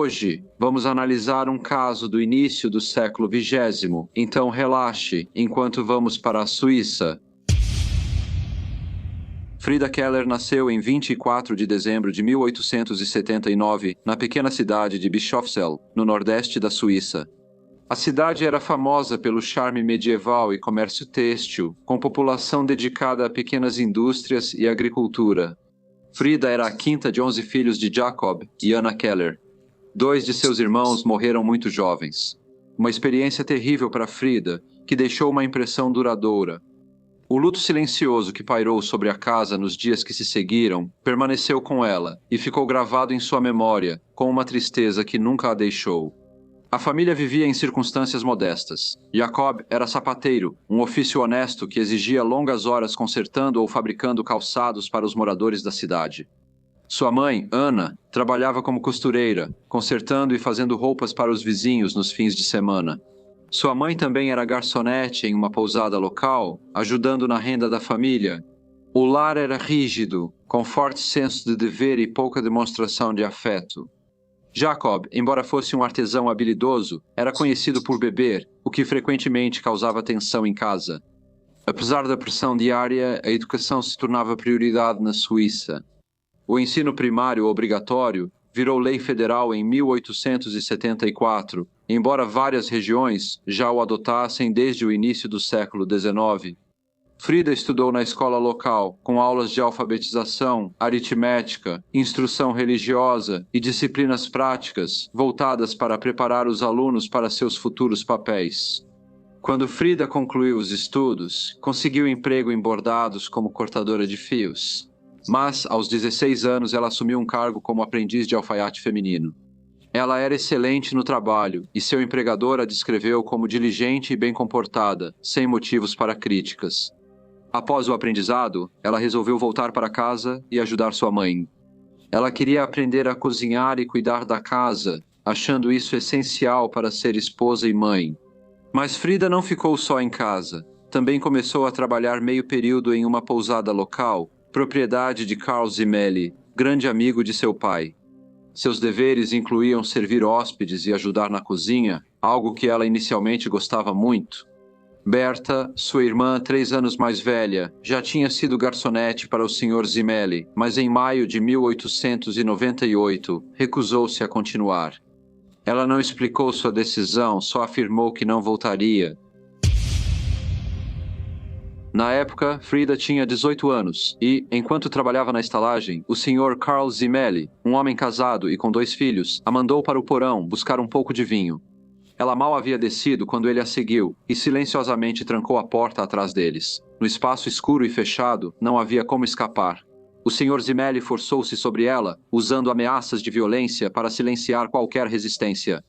Hoje, vamos analisar um caso do início do século XX, então relaxe enquanto vamos para a Suíça. Frida Keller nasceu em 24 de dezembro de 1879, na pequena cidade de Bischofszell, no nordeste da Suíça. A cidade era famosa pelo charme medieval e comércio têxtil, com população dedicada a pequenas indústrias e agricultura. Frida era a quinta de 11 filhos de Jacob e Anna Keller. 2 de seus irmãos morreram muito jovens. Uma experiência terrível para Frida, que deixou uma impressão duradoura. O luto silencioso que pairou sobre a casa nos dias que se seguiram permaneceu com ela e ficou gravado em sua memória, com uma tristeza que nunca a deixou. A família vivia em circunstâncias modestas. Jacob era sapateiro, um ofício honesto que exigia longas horas consertando ou fabricando calçados para os moradores da cidade. Sua mãe, Anna, trabalhava como costureira, consertando e fazendo roupas para os vizinhos nos fins de semana. Sua mãe também era garçonete em uma pousada local, ajudando na renda da família. O lar era rígido, com forte senso de dever e pouca demonstração de afeto. Jacob, embora fosse um artesão habilidoso, era conhecido por beber, o que frequentemente causava tensão em casa. Apesar da pressão diária, a educação se tornava prioridade na Suíça. O ensino primário obrigatório virou lei federal em 1874, embora várias regiões já o adotassem desde o início do século XIX. Frida estudou na escola local, com aulas de alfabetização, aritmética, instrução religiosa e disciplinas práticas, voltadas para preparar os alunos para seus futuros papéis. Quando Frida concluiu os estudos, conseguiu emprego em bordados como cortadora de fios. Mas, aos 16 anos, ela assumiu um cargo como aprendiz de alfaiate feminino. Ela era excelente no trabalho e seu empregador a descreveu como diligente e bem comportada, sem motivos para críticas. Após o aprendizado, ela resolveu voltar para casa e ajudar sua mãe. Ela queria aprender a cozinhar e cuidar da casa, achando isso essencial para ser esposa e mãe. Mas Frida não ficou só em casa. Também começou a trabalhar meio período em uma pousada local, propriedade de Carl Zimeli, grande amigo de seu pai. Seus deveres incluíam servir hóspedes e ajudar na cozinha, algo que ela inicialmente gostava muito. Berta, sua irmã 3 anos mais velha, já tinha sido garçonete para o Sr. Zimeli, mas em maio de 1898 recusou-se a continuar. Ela não explicou sua decisão, só afirmou que não voltaria. Na época, Frida tinha 18 anos e, enquanto trabalhava na estalagem, o Sr. Carl Zimeli, um homem casado e com 2 filhos, a mandou para o porão buscar um pouco de vinho. Ela mal havia descido quando ele a seguiu e silenciosamente trancou a porta atrás deles. No espaço escuro e fechado, não havia como escapar. O Sr. Zimeli forçou-se sobre ela, usando ameaças de violência para silenciar qualquer resistência.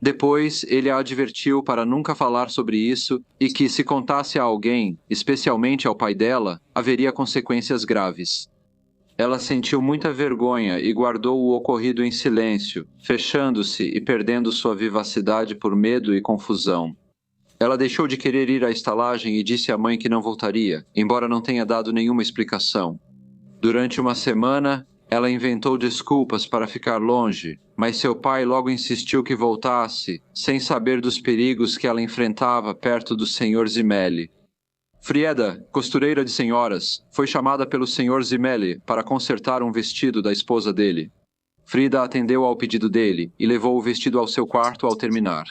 Depois, ele a advertiu para nunca falar sobre isso e que, se contasse a alguém, especialmente ao pai dela, haveria consequências graves. Ela sentiu muita vergonha e guardou o ocorrido em silêncio, fechando-se e perdendo sua vivacidade por medo e confusão. Ela deixou de querer ir à estalagem e disse à mãe que não voltaria, embora não tenha dado nenhuma explicação. Durante uma semana, ela inventou desculpas para ficar longe, mas seu pai logo insistiu que voltasse, sem saber dos perigos que ela enfrentava perto do Sr. Zimeli. Frieda, costureira de senhoras, foi chamada pelo Sr. Zimeli para consertar um vestido da esposa dele. Frida atendeu ao pedido dele e levou o vestido ao seu quarto ao terminar.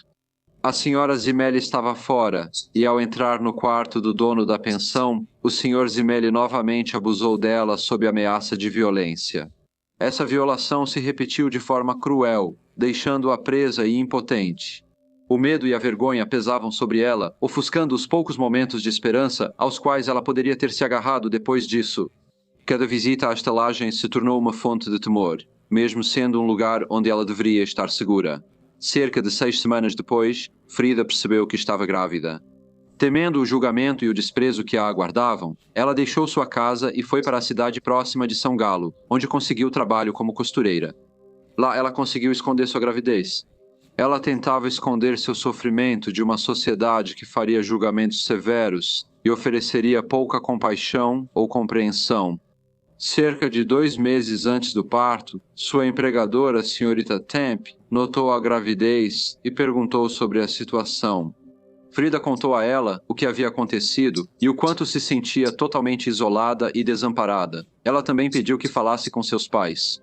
A Sra. Zimeli estava fora e, ao entrar no quarto do dono da pensão, o Sr. Zimeli novamente abusou dela sob ameaça de violência. Essa violação se repetiu de forma cruel, deixando-a presa e impotente. O medo e a vergonha pesavam sobre ela, ofuscando os poucos momentos de esperança aos quais ela poderia ter se agarrado depois disso. Cada visita à estalagem se tornou uma fonte de temor, mesmo sendo um lugar onde ela deveria estar segura. Cerca de 6 semanas depois, Frida percebeu que estava grávida. Temendo o julgamento e o desprezo que a aguardavam, ela deixou sua casa e foi para a cidade próxima de São Galo, onde conseguiu trabalho como costureira. Lá ela conseguiu esconder sua gravidez. Ela tentava esconder seu sofrimento de uma sociedade que faria julgamentos severos e ofereceria pouca compaixão ou compreensão. Cerca de 2 meses antes do parto, sua empregadora, a senhorita Temp, notou a gravidez e perguntou sobre a situação. Frida contou a ela o que havia acontecido e o quanto se sentia totalmente isolada e desamparada. Ela também pediu que falasse com seus pais.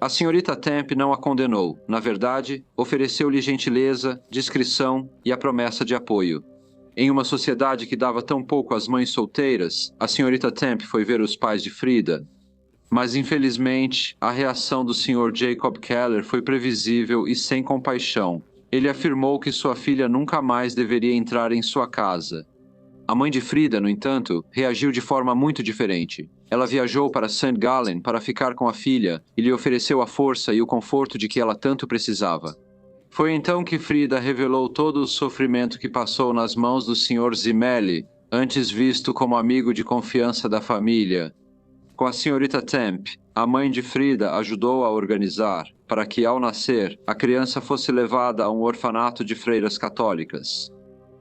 A senhorita Temp não a condenou. Na verdade, ofereceu-lhe gentileza, discrição e a promessa de apoio. Em uma sociedade que dava tão pouco às mães solteiras, a senhorita Temp foi ver os pais de Frida. Mas, infelizmente, a reação do Sr. Jacob Keller foi previsível e sem compaixão. Ele afirmou que sua filha nunca mais deveria entrar em sua casa. A mãe de Frida, no entanto, reagiu de forma muito diferente. Ela viajou para St. Gallen para ficar com a filha e lhe ofereceu a força e o conforto de que ela tanto precisava. Foi então que Frida revelou todo o sofrimento que passou nas mãos do Sr. Zimelli, antes visto como amigo de confiança da família. Com a senhorita Temp, a mãe de Frida ajudou a organizar, para que, ao nascer, a criança fosse levada a um orfanato de freiras católicas.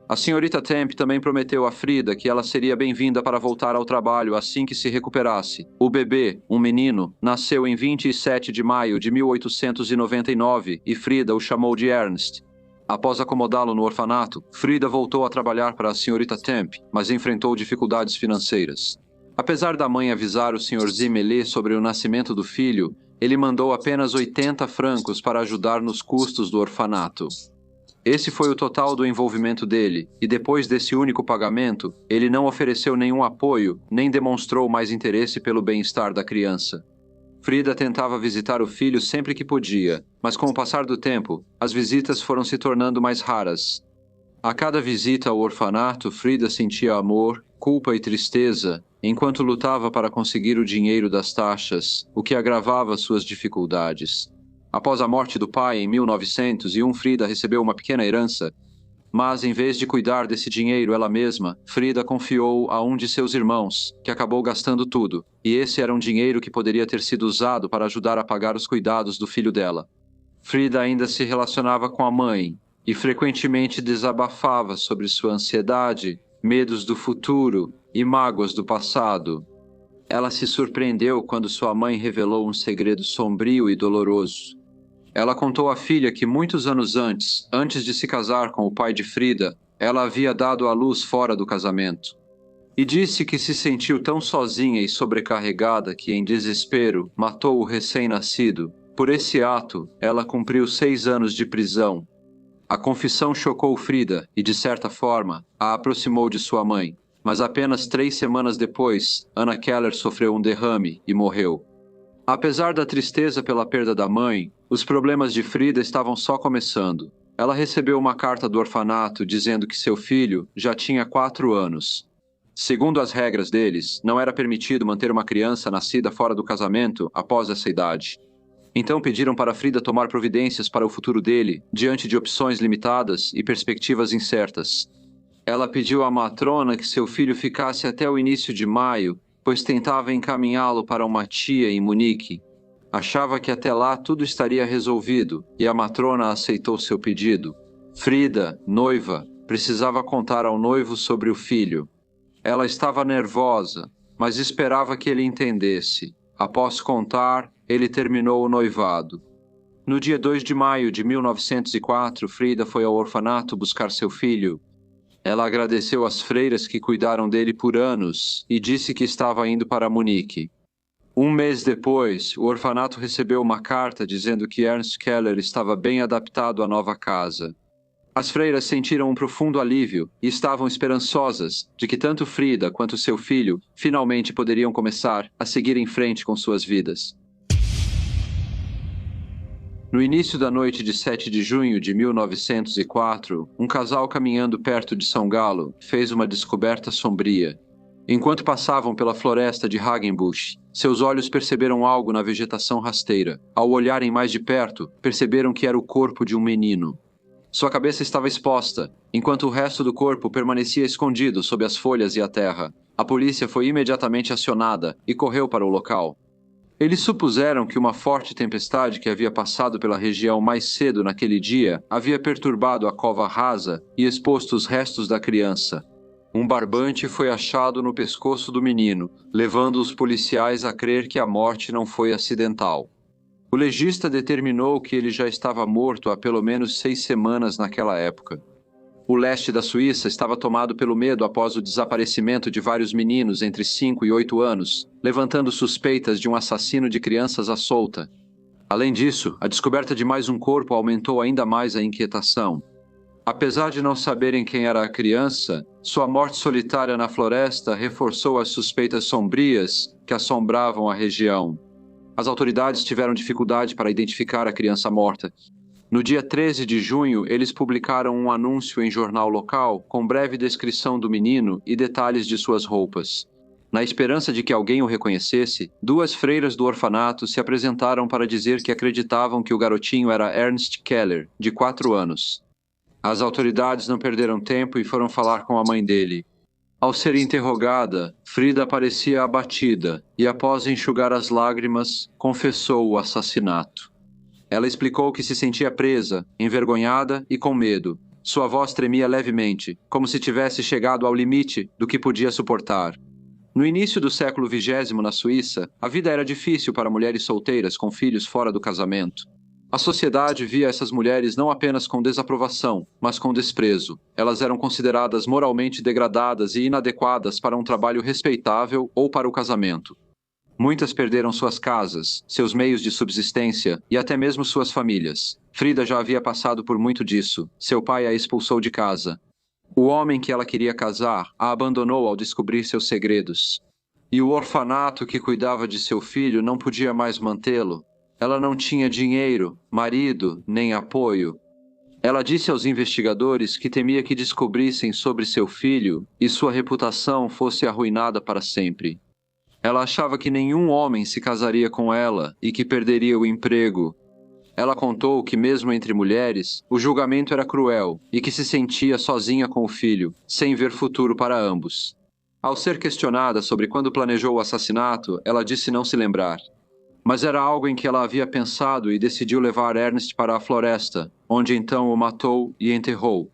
A senhorita Temp também prometeu a Frida que ela seria bem-vinda para voltar ao trabalho assim que se recuperasse. O bebê, um menino, nasceu em 27 de maio de 1899 e Frida o chamou de Ernst. Após acomodá-lo no orfanato, Frida voltou a trabalhar para a senhorita Temp, mas enfrentou dificuldades financeiras. Apesar da mãe avisar o Sr. Zimelli sobre o nascimento do filho, ele mandou apenas 80 francos para ajudar nos custos do orfanato. Esse foi o total do envolvimento dele, e depois desse único pagamento, ele não ofereceu nenhum apoio, nem demonstrou mais interesse pelo bem-estar da criança. Frida tentava visitar o filho sempre que podia, mas com o passar do tempo, as visitas foram se tornando mais raras. A cada visita ao orfanato, Frida sentia amor, culpa e tristeza, enquanto lutava para conseguir o dinheiro das taxas, o que agravava suas dificuldades. Após a morte do pai em 1901, Frida recebeu uma pequena herança, mas em vez de cuidar desse dinheiro ela mesma, Frida confiou a um de seus irmãos, que acabou gastando tudo, e esse era um dinheiro que poderia ter sido usado para ajudar a pagar os cuidados do filho dela. Frida ainda se relacionava com a mãe, e frequentemente desabafava sobre sua ansiedade, medos do futuro e mágoas do passado. Ela se surpreendeu quando sua mãe revelou um segredo sombrio e doloroso. Ela contou à filha que muitos anos antes de se casar com o pai de Frida, ela havia dado à luz fora do casamento. E disse que se sentiu tão sozinha e sobrecarregada que, em desespero, matou o recém-nascido. Por esse ato, ela cumpriu 6 anos de prisão. A confissão chocou Frida e, de certa forma, a aproximou de sua mãe. Mas apenas 3 semanas depois, Anna Keller sofreu um derrame e morreu. Apesar da tristeza pela perda da mãe, os problemas de Frida estavam só começando. Ela recebeu uma carta do orfanato dizendo que seu filho já tinha 4 anos. Segundo as regras deles, não era permitido manter uma criança nascida fora do casamento após essa idade. Então pediram para Frida tomar providências para o futuro dele, diante de opções limitadas e perspectivas incertas. Ela pediu à matrona que seu filho ficasse até o início de maio, pois tentava encaminhá-lo para uma tia em Munique. Achava que até lá tudo estaria resolvido, e a matrona aceitou seu pedido. Frida, noiva, precisava contar ao noivo sobre o filho. Ela estava nervosa, mas esperava que ele entendesse. Após contar, ele terminou o noivado. No dia 2 de maio de 1904, Frida foi ao orfanato buscar seu filho. Ela agradeceu às freiras que cuidaram dele por anos e disse que estava indo para Munique. Um mês depois, o orfanato recebeu uma carta dizendo que Ernst Keller estava bem adaptado à nova casa. As freiras sentiram um profundo alívio e estavam esperançosas de que tanto Frida quanto seu filho finalmente poderiam começar a seguir em frente com suas vidas. No início da noite de 7 de junho de 1904, um casal caminhando perto de São Galo fez uma descoberta sombria. Enquanto passavam pela floresta de Hagenbusch, seus olhos perceberam algo na vegetação rasteira. Ao olharem mais de perto, perceberam que era o corpo de um menino. Sua cabeça estava exposta, enquanto o resto do corpo permanecia escondido sob as folhas e a terra. A polícia foi imediatamente acionada e correu para o local. Eles supuseram que uma forte tempestade que havia passado pela região mais cedo naquele dia havia perturbado a cova rasa e exposto os restos da criança. Um barbante foi achado no pescoço do menino, levando os policiais a crer que a morte não foi acidental. O legista determinou que ele já estava morto há pelo menos 6 semanas naquela época. O leste da Suíça estava tomado pelo medo após o desaparecimento de vários meninos entre 5 e 8 anos, levantando suspeitas de um assassino de crianças à solta. Além disso, a descoberta de mais um corpo aumentou ainda mais a inquietação. Apesar de não saberem quem era a criança, sua morte solitária na floresta reforçou as suspeitas sombrias que assombravam a região. As autoridades tiveram dificuldade para identificar a criança morta. No dia 13 de junho, eles publicaram um anúncio em jornal local com breve descrição do menino e detalhes de suas roupas. Na esperança de que alguém o reconhecesse, 2 freiras do orfanato se apresentaram para dizer que acreditavam que o garotinho era Ernst Keller, de 4 anos. As autoridades não perderam tempo e foram falar com a mãe dele. Ao ser interrogada, Frida parecia abatida e, após enxugar as lágrimas, confessou o assassinato. Ela explicou que se sentia presa, envergonhada e com medo. Sua voz tremia levemente, como se tivesse chegado ao limite do que podia suportar. No início do século XX, na Suíça, a vida era difícil para mulheres solteiras com filhos fora do casamento. A sociedade via essas mulheres não apenas com desaprovação, mas com desprezo. Elas eram consideradas moralmente degradadas e inadequadas para um trabalho respeitável ou para o casamento. Muitas perderam suas casas, seus meios de subsistência e até mesmo suas famílias. Frida já havia passado por muito disso. Seu pai a expulsou de casa. O homem que ela queria casar a abandonou ao descobrir seus segredos. E o orfanato que cuidava de seu filho não podia mais mantê-lo. Ela não tinha dinheiro, marido, nem apoio. Ela disse aos investigadores que temia que descobrissem sobre seu filho e sua reputação fosse arruinada para sempre. Ela achava que nenhum homem se casaria com ela e que perderia o emprego. Ela contou que, mesmo entre mulheres, o julgamento era cruel e que se sentia sozinha com o filho, sem ver futuro para ambos. Ao ser questionada sobre quando planejou o assassinato, ela disse não se lembrar. Mas era algo em que ela havia pensado e decidiu levar Ernst para a floresta, onde então o matou e enterrou.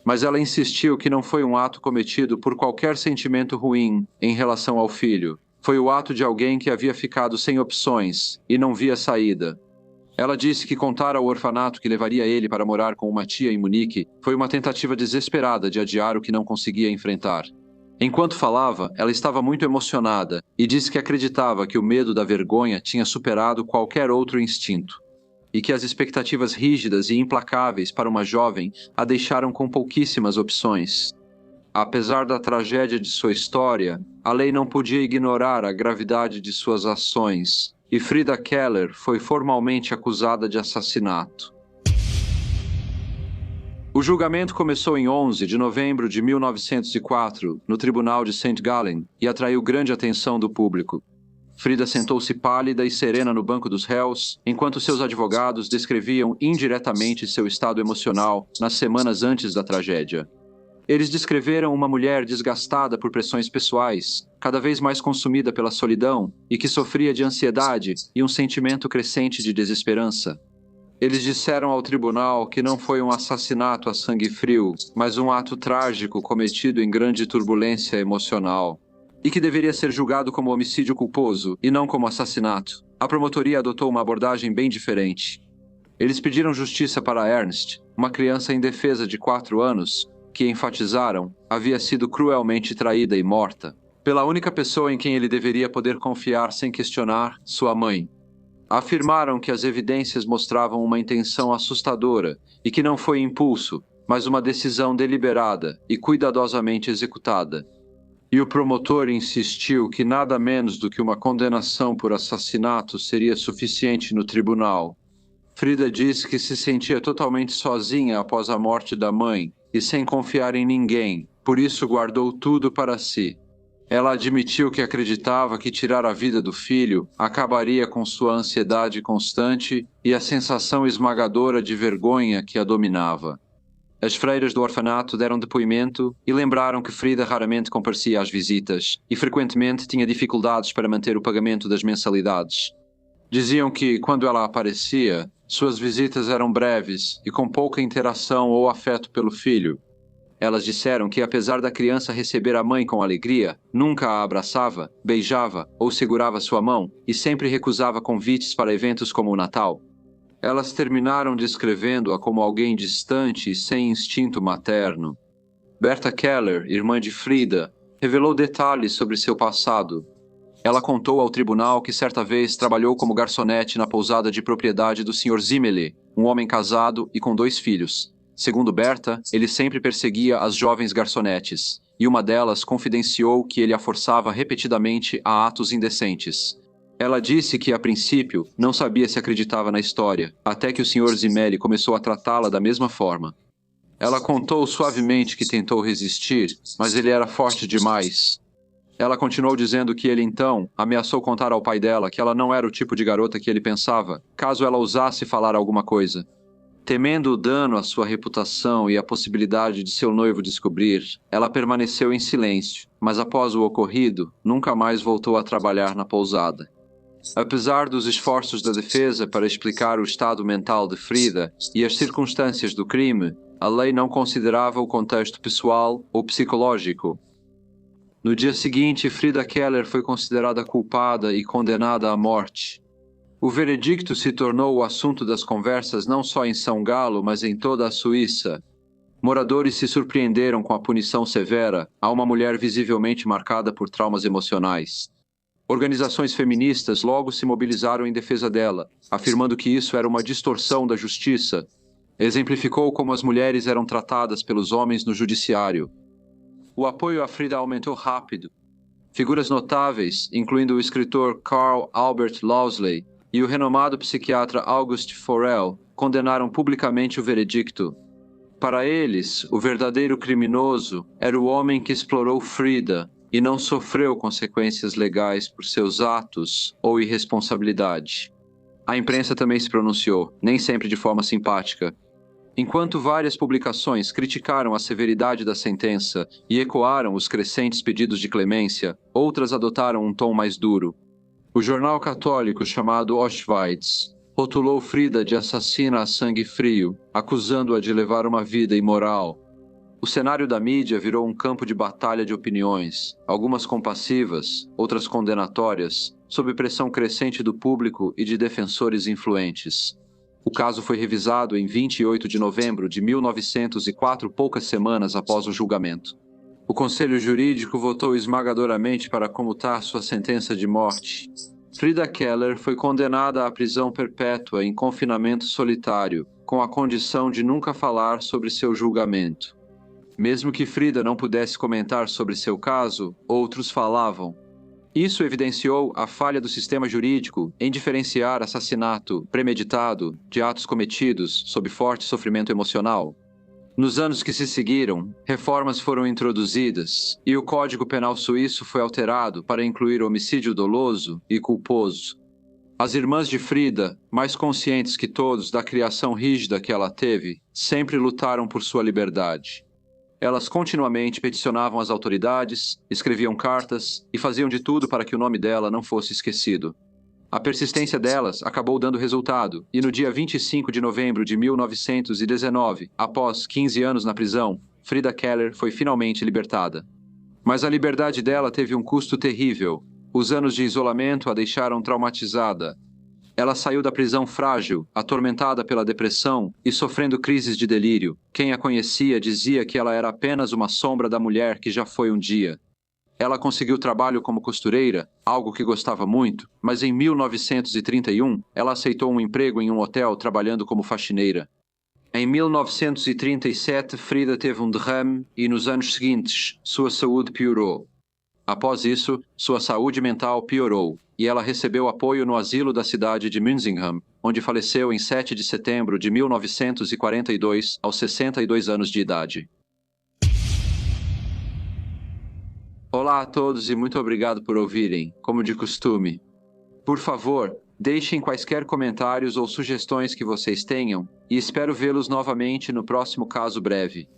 Mas ela insistiu que não foi um ato cometido por qualquer sentimento ruim em relação ao filho. Foi o ato de alguém que havia ficado sem opções e não via saída. Ela disse que contar ao orfanato que levaria ele para morar com uma tia em Munique foi uma tentativa desesperada de adiar o que não conseguia enfrentar. Enquanto falava, ela estava muito emocionada e disse que acreditava que o medo da vergonha tinha superado qualquer outro instinto, e que as expectativas rígidas e implacáveis para uma jovem a deixaram com pouquíssimas opções. Apesar da tragédia de sua história, a lei não podia ignorar a gravidade de suas ações, e Frida Keller foi formalmente acusada de assassinato. O julgamento começou em 11 de novembro de 1904, no Tribunal de St. Gallen, e atraiu grande atenção do público. Frida sentou-se pálida e serena no banco dos réus, enquanto seus advogados descreviam indiretamente seu estado emocional nas semanas antes da tragédia. Eles descreveram uma mulher desgastada por pressões pessoais, cada vez mais consumida pela solidão e que sofria de ansiedade e um sentimento crescente de desesperança. Eles disseram ao tribunal que não foi um assassinato a sangue frio, mas um ato trágico cometido em grande turbulência emocional, e que deveria ser julgado como homicídio culposo e não como assassinato. A promotoria adotou uma abordagem bem diferente. Eles pediram justiça para Ernst, uma criança indefesa de 4 anos, que, enfatizaram, havia sido cruelmente traída e morta pela única pessoa em quem ele deveria poder confiar sem questionar, sua mãe. Afirmaram que as evidências mostravam uma intenção assustadora e que não foi impulso, mas uma decisão deliberada e cuidadosamente executada. E o promotor insistiu que nada menos do que uma condenação por assassinato seria suficiente no tribunal. Frida disse que se sentia totalmente sozinha após a morte da mãe e sem confiar em ninguém, por isso guardou tudo para si. Ela admitiu que acreditava que tirar a vida do filho acabaria com sua ansiedade constante e a sensação esmagadora de vergonha que a dominava. As freiras do orfanato deram depoimento e lembraram que Frida raramente comparecia às visitas e frequentemente tinha dificuldades para manter o pagamento das mensalidades. Diziam que, quando ela aparecia, suas visitas eram breves e com pouca interação ou afeto pelo filho. Elas disseram que, apesar da criança receber a mãe com alegria, nunca a abraçava, beijava ou segurava sua mão e sempre recusava convites para eventos como o Natal. Elas terminaram descrevendo-a como alguém distante e sem instinto materno. Berta Keller, irmã de Frida, revelou detalhes sobre seu passado. Ela contou ao tribunal que certa vez trabalhou como garçonete na pousada de propriedade do Sr. Zimmele, um homem casado e com 2 filhos. Segundo Berta, ele sempre perseguia as jovens garçonetes, e uma delas confidenciou que ele a forçava repetidamente a atos indecentes. Ela disse que, a princípio, não sabia se acreditava na história, até que o Sr. Zimmele começou a tratá-la da mesma forma. Ela contou suavemente que tentou resistir, mas ele era forte demais. Ela continuou dizendo que ele, então, ameaçou contar ao pai dela que ela não era o tipo de garota que ele pensava, caso ela ousasse falar alguma coisa. Temendo o dano à sua reputação e a possibilidade de seu noivo descobrir, ela permaneceu em silêncio, mas após o ocorrido, nunca mais voltou a trabalhar na pousada. Apesar dos esforços da defesa para explicar o estado mental de Frida e as circunstâncias do crime, a lei não considerava o contexto pessoal ou psicológico. No dia seguinte, Frida Keller foi considerada culpada e condenada à morte. O veredicto se tornou o assunto das conversas não só em São Galo, mas em toda a Suíça. Moradores se surpreenderam com a punição severa a uma mulher visivelmente marcada por traumas emocionais. Organizações feministas logo se mobilizaram em defesa dela, afirmando que isso era uma distorção da justiça. Exemplificou como as mulheres eram tratadas pelos homens no judiciário. O apoio a Frida aumentou rápido. Figuras notáveis, incluindo o escritor Carl Albert Lousley e o renomado psiquiatra Auguste Forel, condenaram publicamente o veredicto. Para eles, o verdadeiro criminoso era o homem que explorou Frida e não sofreu consequências legais por seus atos ou irresponsabilidade. A imprensa também se pronunciou, nem sempre de forma simpática. Enquanto várias publicações criticaram a severidade da sentença e ecoaram os crescentes pedidos de clemência, outras adotaram um tom mais duro. O jornal católico chamado Ostweiz rotulou Frida de assassina a sangue frio, acusando-a de levar uma vida imoral. O cenário da mídia virou um campo de batalha de opiniões, algumas compassivas, outras condenatórias, sob pressão crescente do público e de defensores influentes. O caso foi revisado em 28 de novembro de 1904, poucas semanas após o julgamento. O Conselho Jurídico votou esmagadoramente para comutar sua sentença de morte. Frida Keller foi condenada à prisão perpétua em confinamento solitário, com a condição de nunca falar sobre seu julgamento. Mesmo que Frida não pudesse comentar sobre seu caso, outros falavam. Isso evidenciou a falha do sistema jurídico em diferenciar assassinato premeditado de atos cometidos sob forte sofrimento emocional. Nos anos que se seguiram, reformas foram introduzidas e o Código Penal suíço foi alterado para incluir homicídio doloso e culposo. As irmãs de Frida, mais conscientes que todos da criação rígida que ela teve, sempre lutaram por sua liberdade. Elas continuamente peticionavam as autoridades, escreviam cartas e faziam de tudo para que o nome dela não fosse esquecido. A persistência delas acabou dando resultado, e no dia 25 de novembro de 1919, após 15 anos na prisão, Frida Keller foi finalmente libertada. Mas a liberdade dela teve um custo terrível. Os anos de isolamento a deixaram traumatizada. Ela saiu da prisão frágil, atormentada pela depressão e sofrendo crises de delírio. Quem a conhecia dizia que ela era apenas uma sombra da mulher que já foi um dia. Ela conseguiu trabalho como costureira, algo que gostava muito, mas em 1931 ela aceitou um emprego em um hotel trabalhando como faxineira. Em 1937, Frida teve um derrame e nos anos seguintes sua saúde piorou. Após isso, sua saúde mental piorou e ela recebeu apoio no asilo da cidade de Münzingham, onde faleceu em 7 de setembro de 1942, aos 62 anos de idade. Olá a todos e muito obrigado por ouvirem, como de costume. Por favor, deixem quaisquer comentários ou sugestões que vocês tenham e espero vê-los novamente no próximo caso breve.